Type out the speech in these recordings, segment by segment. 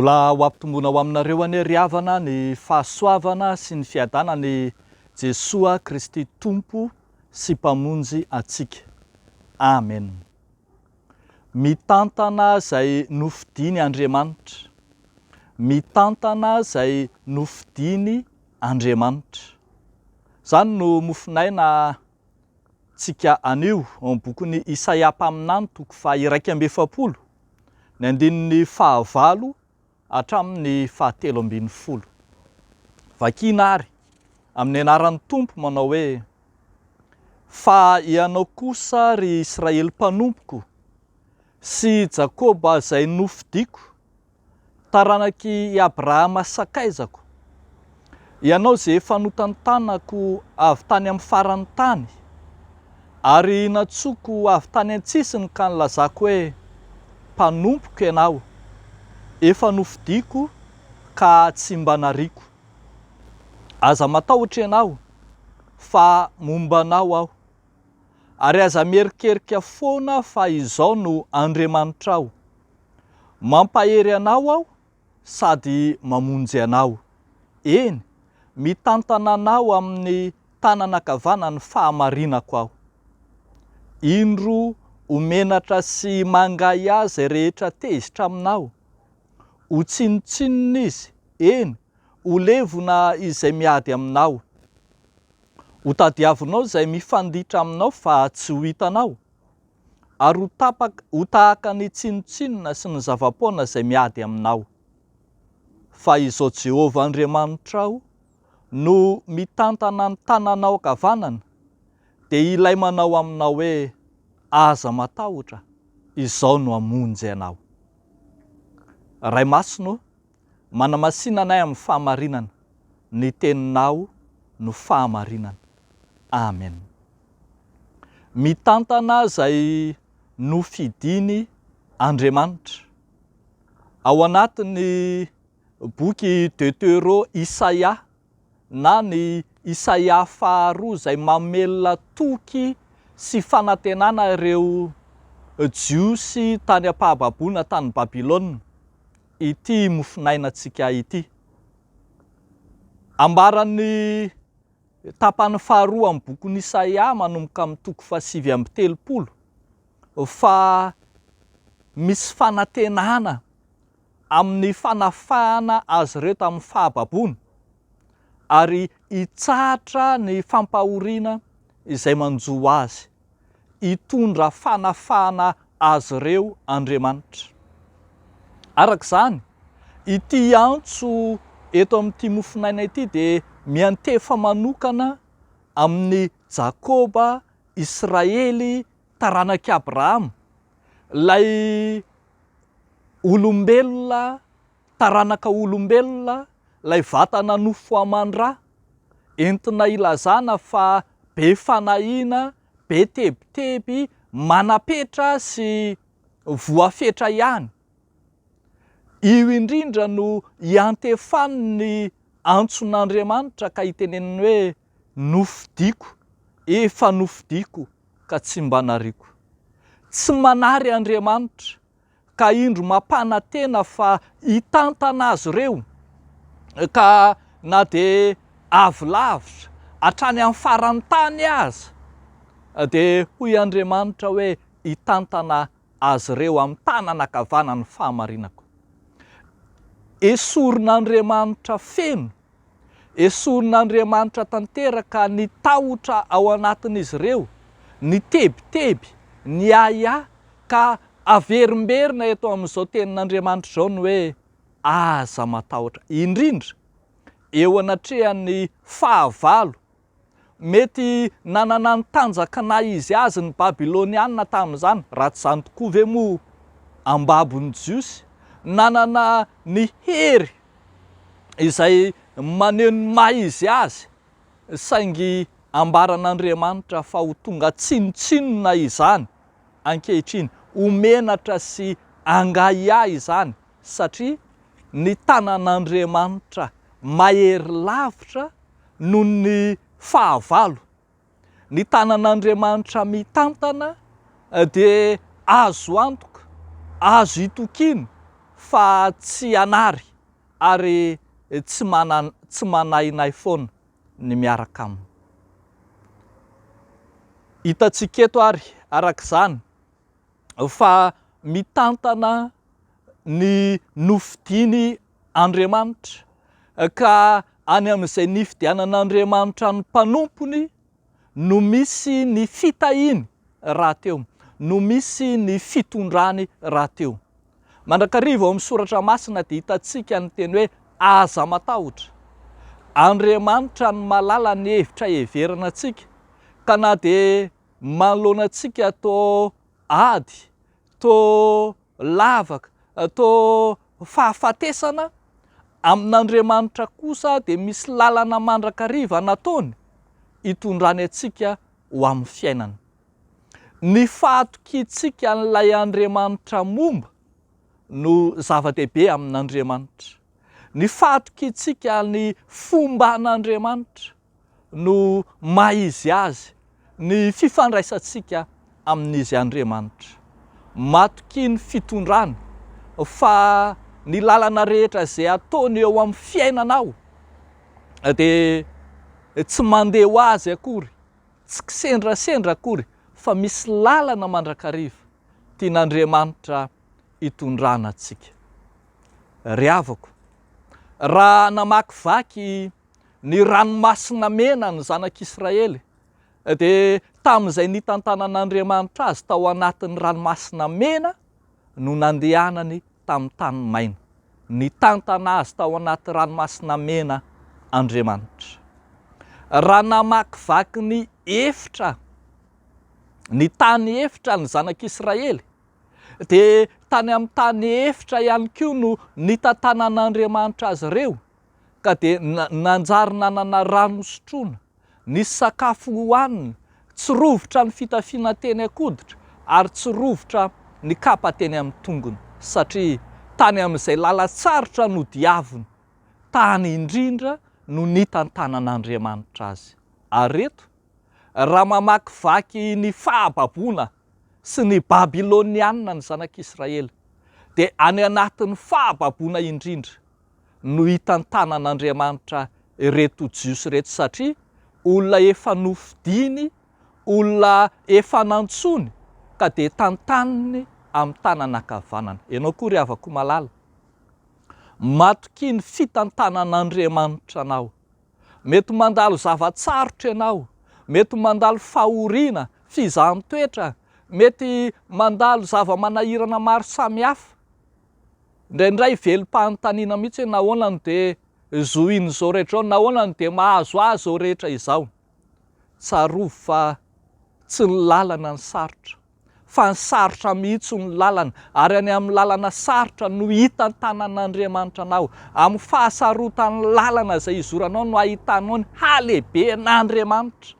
Mbola ho ampitomboina ho aminareo any ry havana ny fahasoavana sy ny fiadanany Jesoa Kristy Tompo sy mpamonjy antsika. Amen. Mitantana izay nofidiany Andriamanitra. Mitantana izay nofidiany Andriamanitra. Zany no mofinaina tsika anio amin'ny bokin'ny Isaia mpaminany toko faha 140, ny andininy faha 9 hatramin'ny faha 13. Vakina ary amin'ny anaran'ny Tompo manao hoe: fa ianao kosa ry Israely mpanompoko sy Jakoba izay nofidiako, taranaky i Abrahama sakaizako, ianao izay efa notantanako avy tany amin'ny faran'ny tany ary natsoko avy tany an-tsisiny ka nilazako hoe mpanompoko ianao, efa nofidiako ka tsy mba nariako. Aza matahotra ianao fa momba anao aho, ary aza mierikerika foana fa izao no Andriamanitra aho. Mampahery anao aho sady mamonjy anao. Eny, mitantana anao amin'ny tanana ankavanany fahamarinako aho. Indro homenatra sy mangay azy rehetra tezitra aminao. Ho tsinotsinona izy, eny, ho levona izay miady aminao. Ho tadiavinao izay mifanditra aminao fa tsy ho hitanao, ary ho tahaka ny tsinotsinona sy ny zavapoana izay miady aminao. Fa izao Jehovah Andriamanitra aho no mitantana ny tananao ankavanana, dia ilay manao aminao hoe aza matahotra, izao no hamonjy anao. Ray Masino, manamasina anay amin'ny fahamarinana, ny teninao no fahamarinana. Amen. Mitantana izay nofidiany Andriamanitra. Ao anatin'ny boky Deutéro Isaia, na ny Isaia faha 2 izay mamelona toky sy fanantenana ireo jiosy tany am-pahababoana tany Babilôna, ity mofinainantsika ity. Ambaran'ny tapany faharoa amin'ny bokin'ny Isaia manomboka amin'ny toko faha 7:30 fa misy fanantenana amin'ny fanafahana azy ireo tamin'ny fahababoana, ary hitsahatra ny fampahoriana izay manjo azy, hitondra fanafahana azy ireo Andriamanitra. Arak'izany, ity antso eto amin'ity mofinaina ity dia miantefa manokana amin'ny Jakoba, Israely, taranaky Abrahama, lay olombelona, taranaka olombelona, lay vatana nofo aman-drà, entina ilazana fa be fanahiana, be tebiteby, manapetra sy voafetra ihany. Io indrindra no iantefany ny antson'Andriamanitra ka hiteneniny hoe nofidiako, efa nofidiako ka tsy mba nariako. Tsy manary Andriamanitra ka indro mampanantena fa hitantana azy ireo, ka na dia avy lavitra hatrany amin'ny faran'ny tany aza, dia hoy Andriamanitra hoe hitantana azy ireo amin'ny tanana ankavanany fahamarinako. Esorin'Andriamanitra feno, esorin'Andriamanitra tanteraka ny tahotra ao anatin'izy ireo, ny tebiteby, ny aya, ka averimberina eto amin'izao tenin'Andriamanitra izao ny hoe aza matahotra. Indrindra eo anatrehan'ny fahavalo, mety nanana ny tanjakana izy azy ny Babilôniana tamin'izany, raha tsy izany tokoa ve moa ambabon'ny jiosy, nanana ny hery izay maneho ny maha izy azy, saingy ambaran'Andriamanitra fa ho tonga tsinotsinona izany ankehitriny, homenatra sy angaya izany, satria ny tanan'Andriamanitra mahery lavitra noho ny fahavalo. Ny tanan'Andriamanitra mitantana dia azo antoka, azo itokina fa tsy anary ary tsy manainay foana ny miaraka aminy. Hitantsika eto ary arak'izany fa mitantana ny nofidiany Andriamanitra ka any amin'izay nifidianan'Andriamanitra ny mpanompony no misy ny fitahiny raha teo, no misy ny fitondrany raha teo. Mandrakariva ao amin'ny soratra masina dia hitantsika ny teny hoe aza matahotra. Andriamanitra ny malala ny hevitra heverina antsika, ka na dia manoloana antsika toa ady, toa lavaka, toa fahafatesana, amin'Andriamanitra kosa dia misy lalana mandrakariva nataony hitondrany antsika ho amin'ny fiainana. Ny fahatokitsika an'ilay Andriamanitra momba no zava-dehibe amin'Andriamanitra. Ny fahatokitsika ny fomba an'Andriamanitra no maha-izy azy ny fifandraisantsika amin'izy Andriamanitra. Matoky ny fitondrany fa ny lalana rehetra izay ataony eo amin'ny fiainanao dia tsy mandeha ho azy akory, tsy kisendrasendra akory, fa misy lalana mandrakariva tian'Andriamanitra hitondrana antsika. Ry havako, raha namakivaky ny ranomasina mena ny zanak'Israely dia tamin'izay nitantanan'Andriamanitra azy tao anatin'ny ranomasina mena no nandehanany tamin'ny tany maina. Nitantana azy tao anaty ranomasina mena Andriamanitra. Raha namakivaky ny efitra, ny tany efitra ny zanak'Israely, dia tany amin'ny tany efitra ihany koa no nitantanan'Andriamanitra azy ireo, ka dia nanjary nanana rano sotroina, nisy sakafo hohanina, tsy rovotra ny fitafiana teny an-koditra ary tsy rovotra ny kapa teny amin'ny tongony, satria tany amin'izay lalatsarotra no diaviny, tany indrindra no nitantanan'Andriamanitra azy. Ary reto, raha mamakivaky ny fahababoana sy ny Babiloniana ny zanak'Israely, dia any anatin'ny fahababoana indrindra no hitantanan'Andriamanitra reto jiosy reto, satria olona efa nofidiany, olona efa nantsony, ka dia tantaniny amin'ny tanan'ankavanana. Ianao koa ry havako malala, matoky ny fitantanan'Andriamanitra anao. Mety mandalo zavatsarotra ianao, mety mandalo fahoriana, fizahan-toetra, mety mandalo zava-manahirana maro samihafa. Indraindray velom-panontaniana mihitsy hoe nahoana no dia zohin'izao rehetra izao, nahoana no dia mahazo azy izao rehetra izao. Tsarovy fa tsy ny lalana ny sarotra, fa ny sarotra mihitsy ny lalana, ary any amin'ny lalana sarotra no hitantanan'Andriamanitra anao. Amin'ny fahasarotan'ny lalana izay izoranao no ahitanao ny halehiben'Andriamanitra,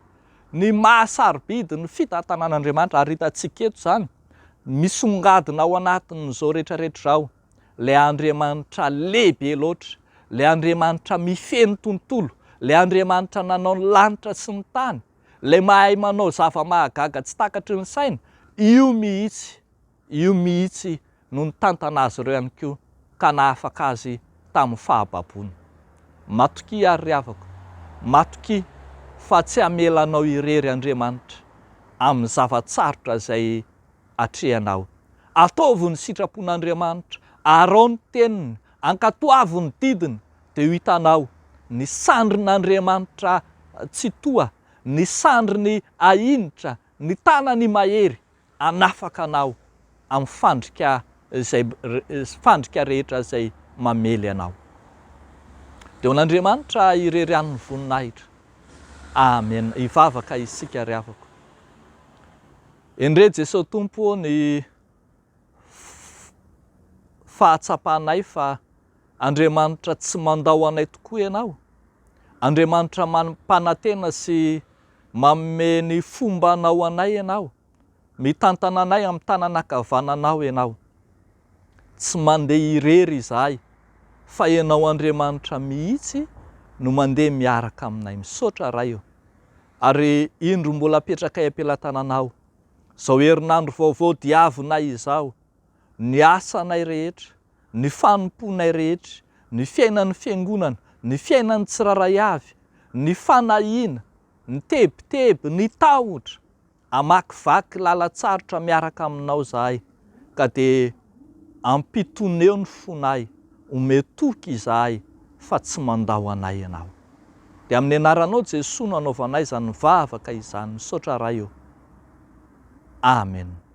ny mahasarobidy ny fitantanan'Andriamanitra. Ary hitantsika eto izany, misongadina ao anatin'izao rehetrarehetra izao ilay Andriamanitra lehibe loatra, ilay Andriamanitra mifeno tontolo, ilay Andriamanitra nanao ny lanitra sy ny tany, ilay mahay manao zava-mahagaga tsy takatry ny saina. Io mihitsy no nitantana azy ireo ihany koa, ka nahafaka azy tamin'ny fahababoana. Matoky ary ry havako, matoky fa tsy hamelanao irery Andriamanitra amin'ny zavatsarotra izay atrehanao. Ataovy ny sitrapon'Andriamanitra, arao ny teniny, ankatoavy ny didiny, dia ho hitanao ny sandrin'Andriamanitra tsy toa, ny sandriny ahinitra, ny tanany mahery anafaka anao amin'ny fandrika rehetra izay mamely anao. Dia n'Andriamanitra irery an'ny voninahitra. Amen. Hivavaka isika ry havako. Endre Jesosy Tompo ny fahatsapanay fa Andriamanitra tsy mandao anay tokoa ianao. Andriamanitra mampanantena sy manome ny fomba anao anay ianao, mitantana anay amin'ny tanan'ankavananao ianao. Tsy mandeha irery izahay, fa ianao Andriamanitra mihitsy no mandeha miaraka aminay. Misaotra ray eo. Ary indro mbola apetraka am-pelatananao, izao herinandro vaovao diavinay izao, ny asanay rehetra, ny fanomponay rehetra, ny fiainan'ny fiangonana, ny fiainan'ny tsiraray avy, ny fanahiana, ny tebiteby, ny tahotra, amakivaky lalatsarotra miaraka aminao zahay, ka dia ampitoneo ny fonay, ometoky izahay fa tsy mandao anay ianao. Dia amin'ny anaranao Jesosy no anaovanay izany mivavaka izany, misaotra ray eo. Amen.